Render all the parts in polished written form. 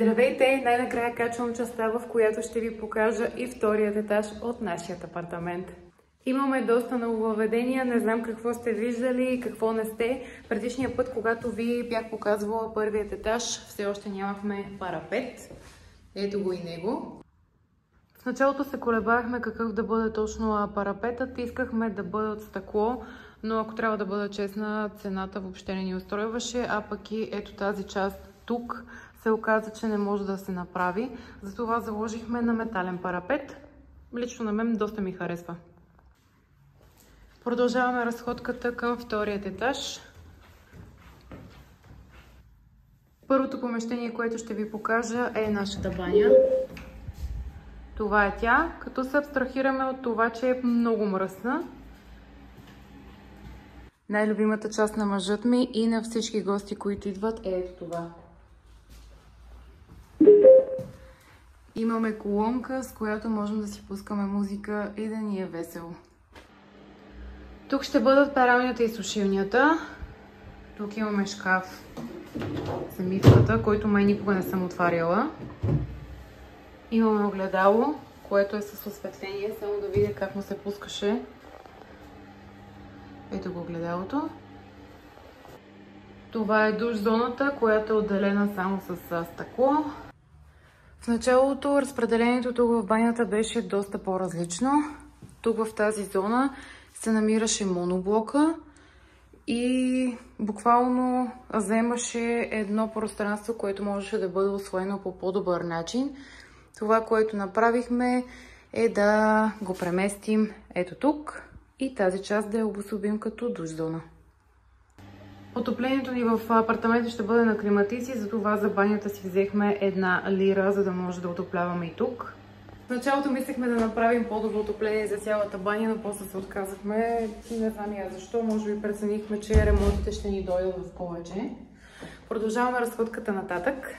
Здравейте! Най-накрая качвам частта, в която ще ви покажа и вторият етаж от нашия апартамент. Имаме доста нововъведения, не знам какво сте виждали и какво не сте. Предишния път, когато ви бях показвала първият етаж, все още нямахме парапет. Ето го и него. В началото се колебахме какъв да бъде точно парапетът. Искахме да бъде от стъкло, но ако трябва да бъда честна, цената въобще не ни устройваше, а пък и ето тази част тук се оказа, че не може да се направи. Затова заложихме на метален парапет. Лично на мен доста ми харесва. Продължаваме разходката към вторият етаж. Първото помещение, което ще ви покажа, е нашата баня. Това е тя, като се абстрахираме от това, че е много мръсна. Най-любимата част на мъжът ми и на всички гости, които идват, е ето това. Имаме колонка, с която можем да си пускаме музика и да ни е весело. Тук ще бъдат пералнята и сушилнята. Тук имаме шкаф за мивката, който май никога не съм отваряла. Имаме огледало, което е с осветление, само да видя как му се пускаше. Ето го огледалото. Това е душ зоната, която е отделена само с стъкло. В началото разпределението тук в банята беше доста по-различно. Тук в тази зона се намираше моноблока и буквално вземаше едно пространство, което можеше да бъде усвоено по по-добър начин. Това, което направихме, е да го преместим ето тук и тази част да я обособим като душ зона. Отоплението ни в апартамента ще бъде на климатици, затова за банята си взехме 1 лира, за да може да отопляваме и тук. В началото мислехме да направим по-добро отопление за цялата баня, но после се отказахме. Не знам я защо, може би преценихме, че ремонтите ще ни дойдат в повече. Продължаваме разходката нататък.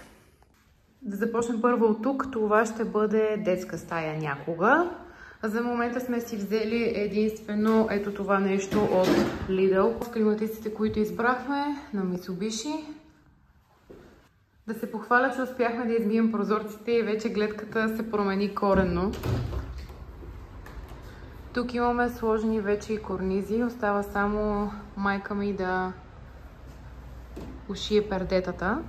Да започнем първо от тук. Това ще бъде детска стая някога. За момента сме си взели единствено ето това нещо от Lidl. С климатиците, които избрахме на Mitsubishi. Да се похваля, че успяхме да измием прозорците и вече гледката се промени коренно. Тук имаме сложени вече и корнизи. Остава само майка ми да ушие пердетата.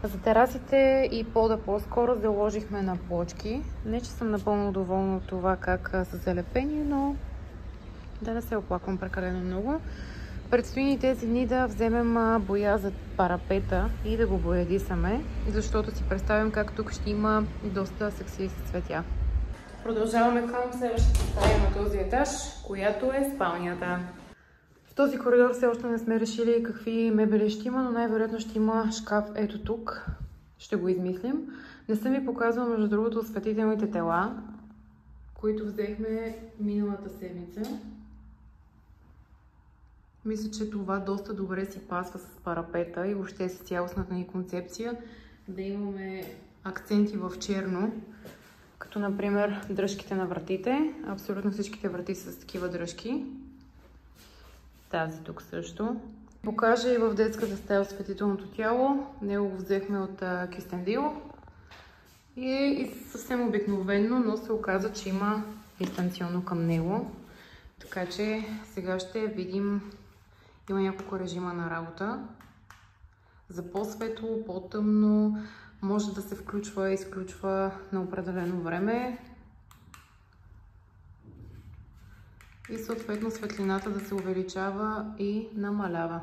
За терасите и пода по-скоро заложихме на плочки. Не, че съм напълно доволна от това как са залепени, но да не се оплаквам прекалено много. Предстои ни тези дни да вземем боя за парапета и да го боядисаме, защото си представям как тук ще има доста секси цветя. Продължаваме към следващата стая на този етаж, която е спалнята. В този коридор все още не сме решили какви мебели ще има, но най-вероятно ще има шкаф ето тук. Ще го измислим. Не съм ви показвала, между другото, осветителните тела, които взехме миналата седмица. Мисля, че това доста добре си пасва с парапета и въобще с цялостната ни концепция. Да имаме акценти в черно, като например дръжките на вратите. Абсолютно всичките врати са с такива дръжки. Тази тук също. Покажа и в детската стая осветителното тяло. Него го взехме от Кюстендил. И е съвсем обикновено, но се оказа, че има дистанционно към него. Така че сега ще видим. Има няколко режима на работа. За по-светло, по-тъмно. Може да се включва и изключва на определено време. И съответно светлината да се увеличава и намалява.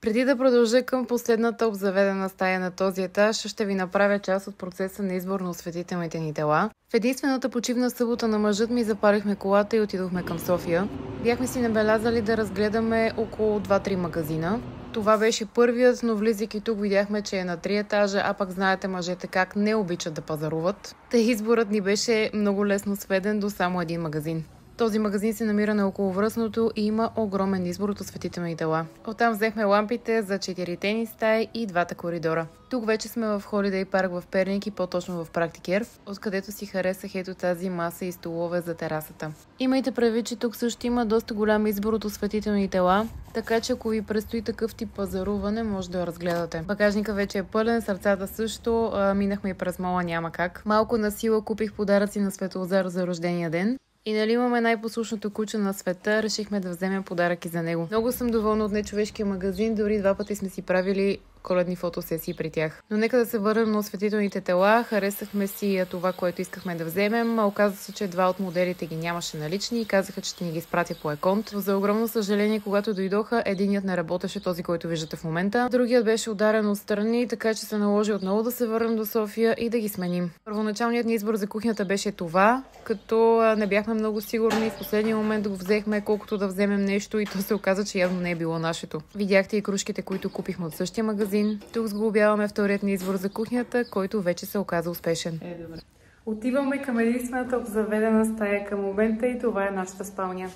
Преди да продължа към последната обзаведена стая на този етаж, ще ви направя част от процеса на избор на осветителните ни тела. В единствената почивна събота на мъжът ми запалихме колата и отидохме към София. Бяхме си набелязали да разгледаме около 2-3 магазина. Това беше първият, но влизайки тук видяхме, че е на 3 етажа, а пък знаете мъжете как не обичат да пазаруват. Та изборът ни беше много лесно сведен до само един магазин. Този магазин се намира на Околовръстното и има огромен избор от осветителни тела. Оттам взехме лампите за 4 стаи и 2 коридора. Тук вече сме в Holiday Park в Перник и по-точно в Практикер, откъдето си харесах ето тази маса и столове за терасата. Имайте предвид, че тук също има доста голям избор от осветителни тела, така че ако ви предстои такъв тип пазаруване, може да я разгледате. Багажника вече е пълен, сърцата също, минахме и през мола, няма как. Малко на сила купих подаръци на Светлозар за рождения ден. И нали имаме най-послушното куче на света, решихме да вземем подарък и за него. Много съм доволна от нечовешкия магазин, дори 2 пъти сме си правили коледни фотосесии при тях. Но нека да се върнем на осветителните тела. Харесахме си това, което искахме да вземем. Оказа се, че 2 от моделите ги нямаше налични и казаха, че ще ни ги изпратя по Еконт. За огромно съжаление, когато дойдоха, единият не работеше, този, който виждате в момента. Другият беше ударен отстрани, така че се наложи отново да се върнем до София и да ги сменим. Първоначалният ни избор за кухнята беше това, като не бяхме много сигурни. В последния момент го взехме, колкото да вземем нещо, и то се оказа, че явно не е било нашето. Видяхте и кружките, които купихме от същия магазин. Тук сглобяваме вторият ни избор за кухнята, който вече се оказа успешен. Добре. Отиваме към единствената обзаведена стая към момента и това е нашата спалня.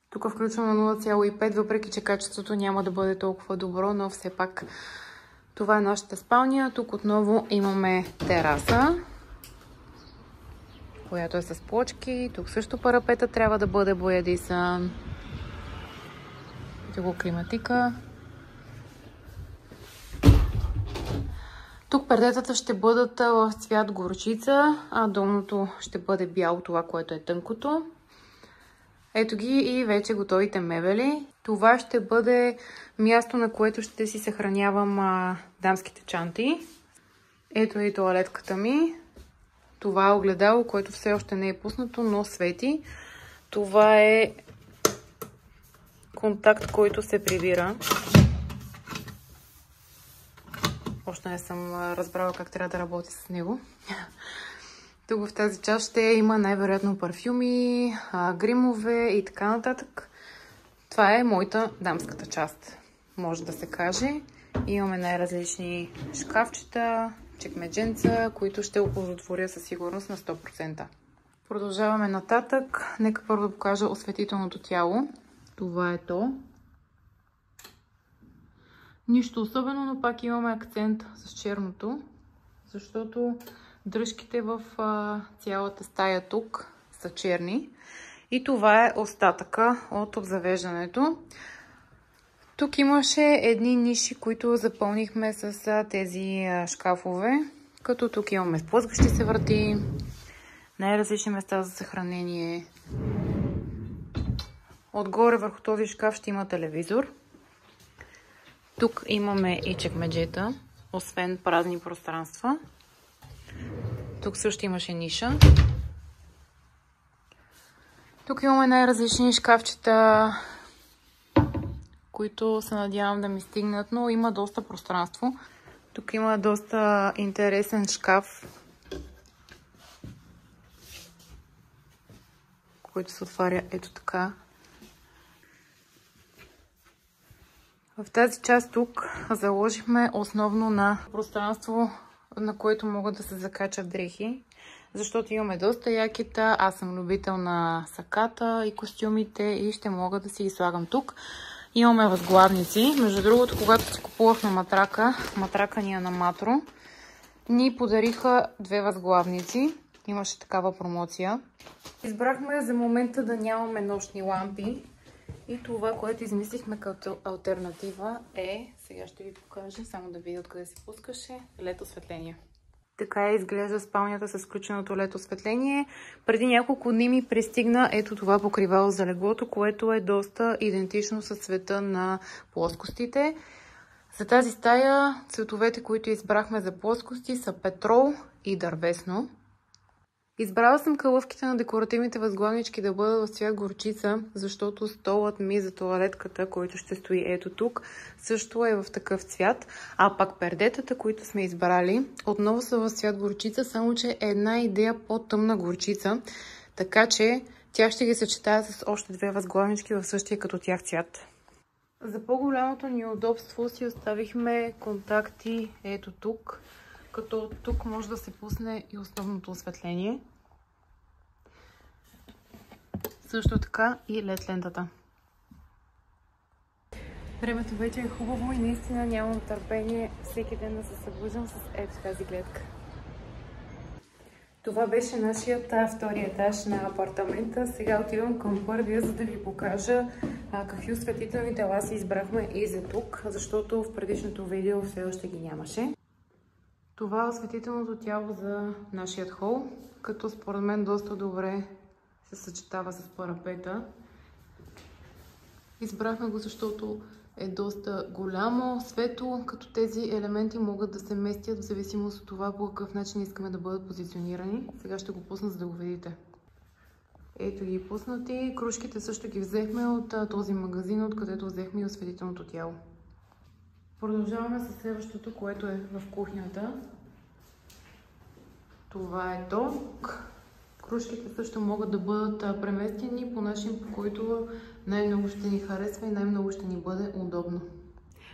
Тук включвам на 0,5, въпреки че качеството няма да бъде толкова добро, но все пак това е нашата спалня. Тук отново имаме тераса, която е с плочки. Тук също парапета трябва да бъде боядисан. Тук климатика. Тук пердетата ще бъдат в цвят горчица, а долното ще бъде бяло, това, което е тънкото. Ето ги и вече готовите мебели. Това ще бъде място, на което ще си съхранявам дамските чанти. Ето и тоалетката ми. Това е огледало, което все още не е пуснато, но свети. Това е контакт, който се прибира. Още не съм разбрала как трябва да работя с него. Тук в тази част ще има най-вероятно парфюми, гримове и така нататък. Това е моята дамската част, може да се каже. Имаме най-различни шкафчета, чекмедженца, които ще оползотворя със сигурност на 100%. Продължаваме нататък. Нека първо да покажа осветителното тяло. Това е то. Нищо особено, но пак имаме акцент с черното, защото дръжките в цялата стая тук са черни. И това е остатъка от обзавеждането. Тук имаше едни ниши, които запълнихме с тези шкафове. Като тук имаме сплъзгащи се врати, най-различни места за съхранение. Отгоре върху този шкаф ще има телевизор. Тук имаме и чекмеджета, освен празни пространства. Тук също имаше ниша. Тук имаме най-различни шкафчета, които се надявам да ми стигнат, но има доста пространство. Тук има доста интересен шкаф, който се отваря ето така. В тази част тук заложихме основно на пространство, на което могат да се закачат дрехи, защото имаме доста якета. Аз съм любител на саката и костюмите и ще мога да си ги слагам тук. Имаме възглавници. Между другото, когато си купувахме матрака ни е на Матро, ни подариха 2 възглавници. Имаше такава промоция. Избрахме за момента да нямаме нощни лампи. И това, което измислихме като алтернатива е, сега ще ви покажа, само да видя откъде се пускаше, LED осветление. Така изглежда спалнята с включеното LED осветление. Преди няколко дни ми пристигна ето това покривало за леглото, което е доста идентично с цвета на плоскостите. За тази стая цветовете, които избрахме за плоскости, са петрол и дървесно. Избрала съм калъвките на декоративните възглавнички да бъдат в цвят горчица, защото столът ми за тоалетката, който ще стои ето тук, също е в такъв цвят. А пак пердетата, които сме избрали, отново са в цвят горчица, само че е една идея по-тъмна горчица, така че тя ще ги съчетая с още 2 възглавнички в същия като тях цвят. За по-голямото ни удобство си оставихме контакти ето тук, като тук може да се пусне и основното осветление. Също така и LED лентата. Времето вече е хубаво и наистина нямам търпение всеки ден да се събуждам с ето тази гледка. Това беше нашият втори етаж на апартамента. Сега отивам към първия, за да ви покажа какви осветителни тела си избрахме и за тук, защото в предишното видео все още ги нямаше. Това е осветителното тяло за нашият хол, като според мен доста добре се съчетава с парапета. Избрахме го, защото е доста голямо, светло, като тези елементи могат да се местят в зависимост от това по какъв начин искаме да бъдат позиционирани. Сега ще го пусна, за да го видите. Ето ги пуснати. Кружките също ги взехме от този магазин, откъдето взехме и осветителното тяло. Продължаваме с следващото, което е в кухнята. Това е тук. Кружките също могат да бъдат преместени по начин, по който най-много ще ни харесва и най-много ще ни бъде удобно.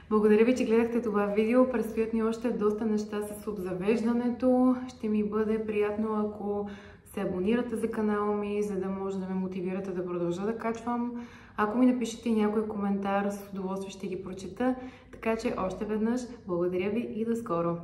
Благодаря ви, че гледахте това видео. Предстоят ни още доста неща с обзавеждането. Ще ми бъде приятно, ако се абонирате за канала ми, за да може да ме мотивирате да продължа да качвам. Ако ми напишете някой коментар, с удоволствие ще ги прочета. Така че още веднъж благодаря ви и до скоро!